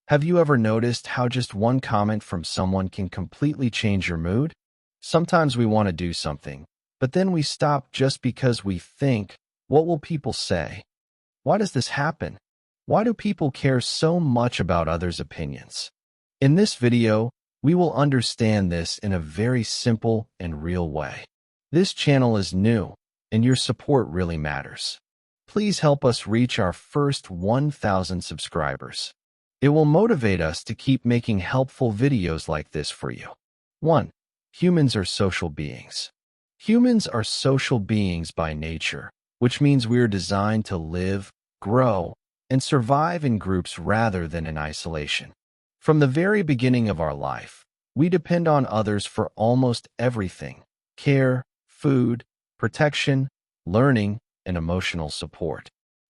Have you ever noticed how just one comment from someone can completely change your mood? Sometimes we want to do something, but then we stop just because we think, what will people say? Why does this happen? Why do people care so much about others' opinions? In this video, we will understand this in a very simple and real way. This channel is new, and your support really matters. Please help us reach our first 1,000 subscribers. It will motivate us to keep making helpful videos like this for you. 1. Humans are social beings. Humans are social beings by nature, which means we are designed to live, grow, and survive in groups rather than in isolation. From the very beginning of our life, we depend on others for almost everything: care, food, protection, learning, and emotional support.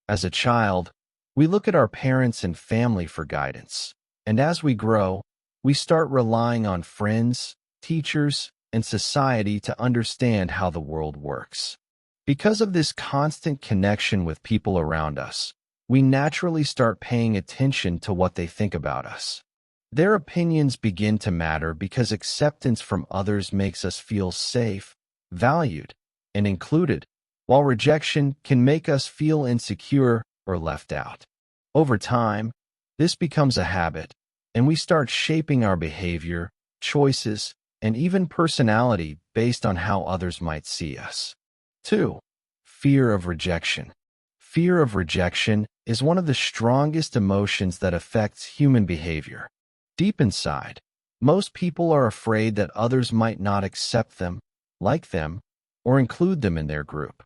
As a child, we look at our parents and family for guidance, and as we grow, we start relying on friends, teachers, and society to understand how the world works. Because of this constant connection with people around us, we naturally start paying attention to what they think about us. Their opinions begin to matter because acceptance from others makes us feel safe, valued, and included, while rejection can make us feel insecure or left out. Over time, this becomes a habit, and we start shaping our behavior, choices, and even personality based on how others might see us. 2. Fear of rejection. Fear of rejection is one of the strongest emotions that affects human behavior. Deep inside, most people are afraid that others might not accept them, like them, or include them in their group.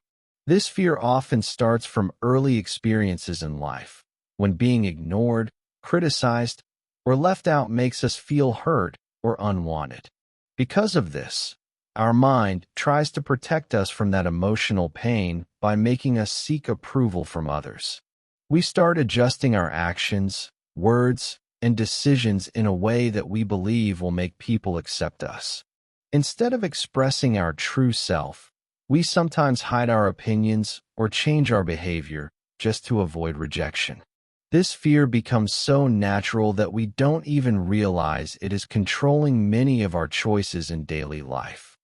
This fear often starts from early experiences in life, when being ignored, criticized, or left out makes us feel hurt or unwanted. Because of this, our mind tries to protect us from that emotional pain by making us seek approval from others. We start adjusting our actions, words, and decisions in a way that we believe will make people accept us. Instead of expressing our true self, we sometimes hide our opinions or change our behavior just to avoid rejection. This fear becomes so natural that we don't even realize it is controlling many of our choices in daily life.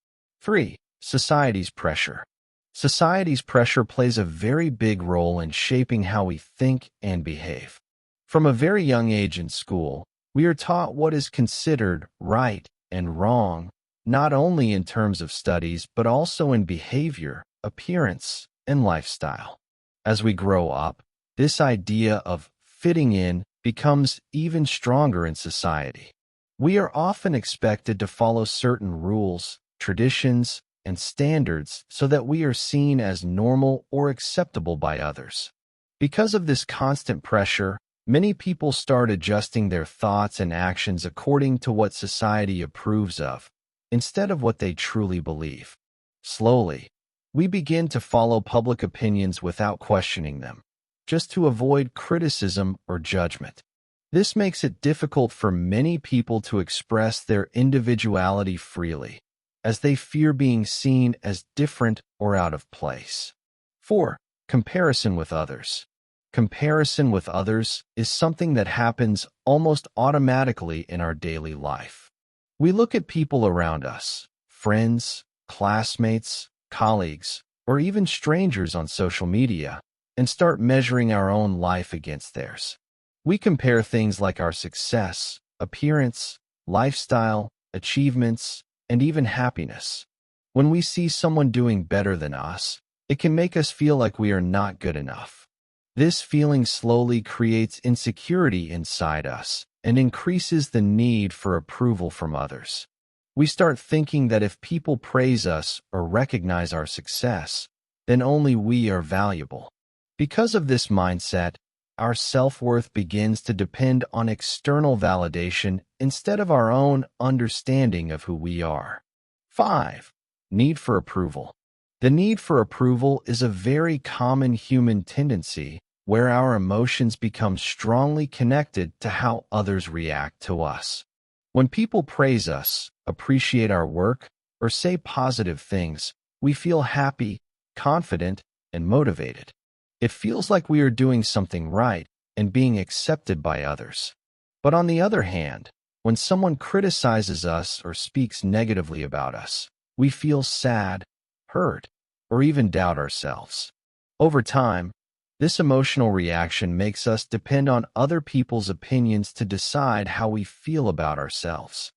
3. Society's pressure. Society's pressure plays a very big role in shaping how we think and behave. From a very young age in school, we are taught what is considered right and wrong, not only in terms of studies, but also in behavior, appearance, and lifestyle. As we grow up, this idea of fitting in becomes even stronger in society. We are often expected to follow certain rules, traditions, and standards so that we are seen as normal or acceptable by others. Because of this constant pressure, many people start adjusting their thoughts and actions according to what society approves of, instead of what they truly believe. Slowly, we begin to follow public opinions without questioning them, just to avoid criticism or judgment. This makes it difficult for many people to express their individuality freely, as they fear being seen as different or out of place. 4. Comparison with others. Comparison with others is something that happens almost automatically in our daily life. We look at people around us, friends, classmates, colleagues, or even strangers on social media, and start measuring our own life against theirs. We compare things like our success, appearance, lifestyle, achievements, and even happiness. When we see someone doing better than us, it can make us feel like we are not good enough. This feeling slowly creates insecurity inside us and increases the need for approval from others. We start thinking that if people praise us or recognize our success, then only we are valuable. Because of this mindset, our self-worth begins to depend on external validation instead of our own understanding of who we are. 5. Need for approval. The need for approval is a very common human tendency where our emotions become strongly connected to how others react to us. When people praise us, appreciate our work, or say positive things, we feel happy, confident, and motivated. It feels like we are doing something right and being accepted by others. But on the other hand, when someone criticizes us or speaks negatively about us, we feel sad, hurt, or even doubt ourselves. Over time, this emotional reaction makes us depend on other people's opinions to decide how we feel about ourselves.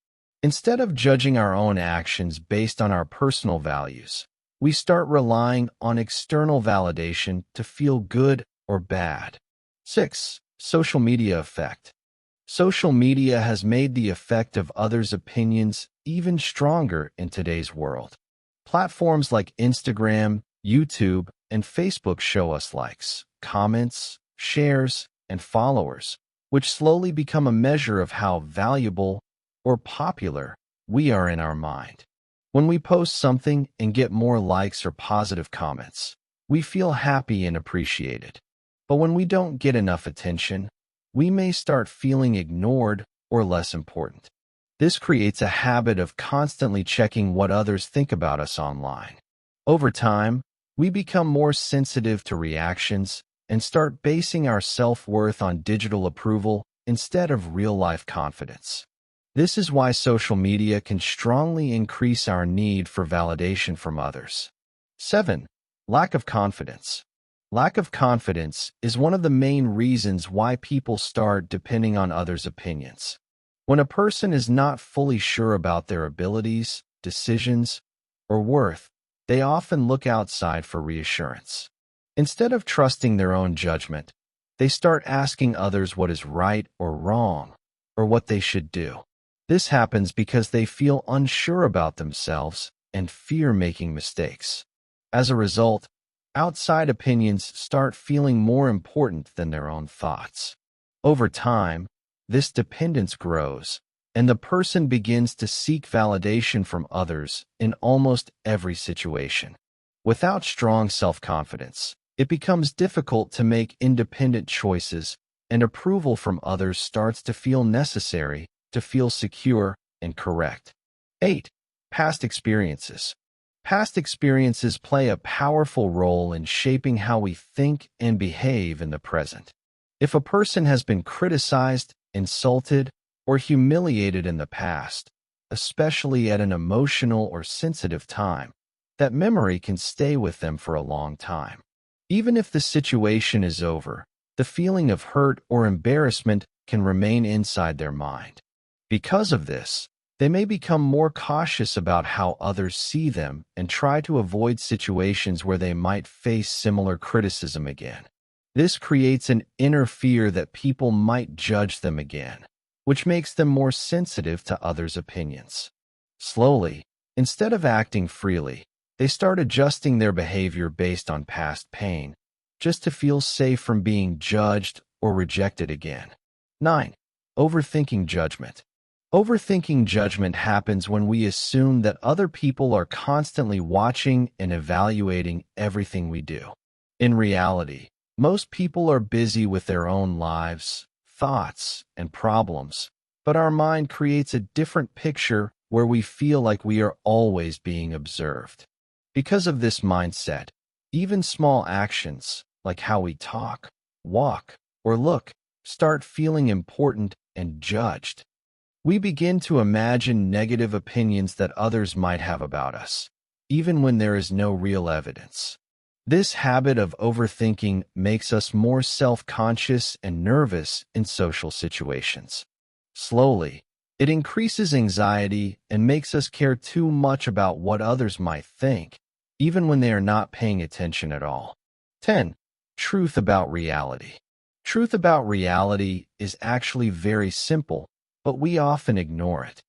Instead of judging our own actions based on our personal values, we start relying on external validation to feel good or bad. 6. Social media effect. Social media has made the effect of others' opinions even stronger in today's world. Platforms like Instagram, YouTube, and Facebook show us likes, comments, shares, and followers, which slowly become a measure of how valuable or popular we are in our mind. When we post something and get more likes or positive comments, we feel happy and appreciated. But when we don't get enough attention, we may start feeling ignored or less important. This creates a habit of constantly checking what others think about us online. Over time, we become more sensitive to reactions and start basing our self-worth on digital approval instead of real-life confidence. This is why social media can strongly increase our need for validation from others. 7. Lack of confidence. Lack of confidence is one of the main reasons why people start depending on others' opinions. When a person is not fully sure about their abilities, decisions, or worth, they often look outside for reassurance. Instead of trusting their own judgment, they start asking others what is right or wrong, or what they should do. This happens because they feel unsure about themselves and fear making mistakes. As a result, outside opinions start feeling more important than their own thoughts. Over time, this dependence grows, and the person begins to seek validation from others in almost every situation. Without strong self-confidence, it becomes difficult to make independent choices, and approval from others starts to feel necessary to feel secure and correct. 8. Past experiences. Past experiences play a powerful role in shaping how we think and behave in the present. If a person has been criticized, insulted, or humiliated in the past, especially at an emotional or sensitive time, that memory can stay with them for a long time. Even if the situation is over, the feeling of hurt or embarrassment can remain inside their mind. Because of this, they may become more cautious about how others see them and try to avoid situations where they might face similar criticism again. This creates an inner fear that people might judge them again, which makes them more sensitive to others' opinions. Slowly, instead of acting freely, they start adjusting their behavior based on past pain, just to feel safe from being judged or rejected again. 9. Overthinking judgment. Overthinking judgment happens when we assume that other people are constantly watching and evaluating everything we do. In reality, most people are busy with their own lives, thoughts, and problems, but our mind creates a different picture where we feel like we are always being observed. Because of this mindset, even small actions, like how we talk, walk, or look, start feeling important and judged. We begin to imagine negative opinions that others might have about us, even when there is no real evidence. This habit of overthinking makes us more self-conscious and nervous in social situations. Slowly, it increases anxiety and makes us care too much about what others might think, even when they are not paying attention at all. 10. Truth about reality. Truth about reality is actually very simple, but we often ignore it.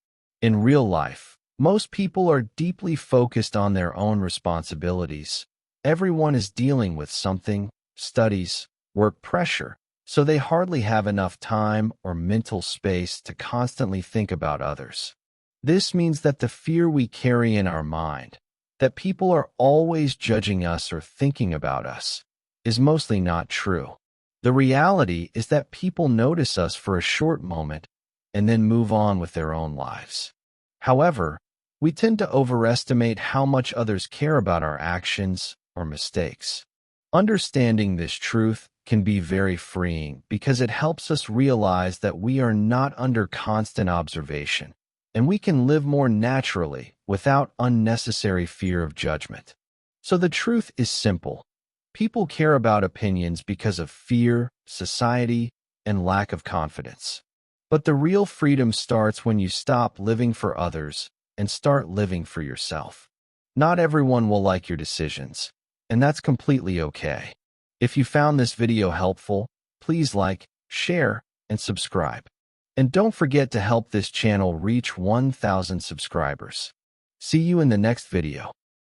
In real life, most people are deeply focused on their own responsibilities. Everyone is dealing with something, studies, work pressure, so they hardly have enough time or mental space to constantly think about others. This means that the fear we carry in our mind, that people are always judging us or thinking about us, is mostly not true. The reality is that people notice us for a short moment and then move on with their own lives. However, we tend to overestimate how much others care about our actions or mistakes. Understanding this truth can be very freeing because it helps us realize that we are not under constant observation, and we can live more naturally without unnecessary fear of judgment. So the truth is simple. People care about opinions because of fear, society, and lack of confidence. But the real freedom starts when you stop living for others and start living for yourself. Not everyone will like your decisions, and that's completely okay. If you found this video helpful, please like, share, and subscribe. And don't forget to help this channel reach 1,000 subscribers. See you in the next video.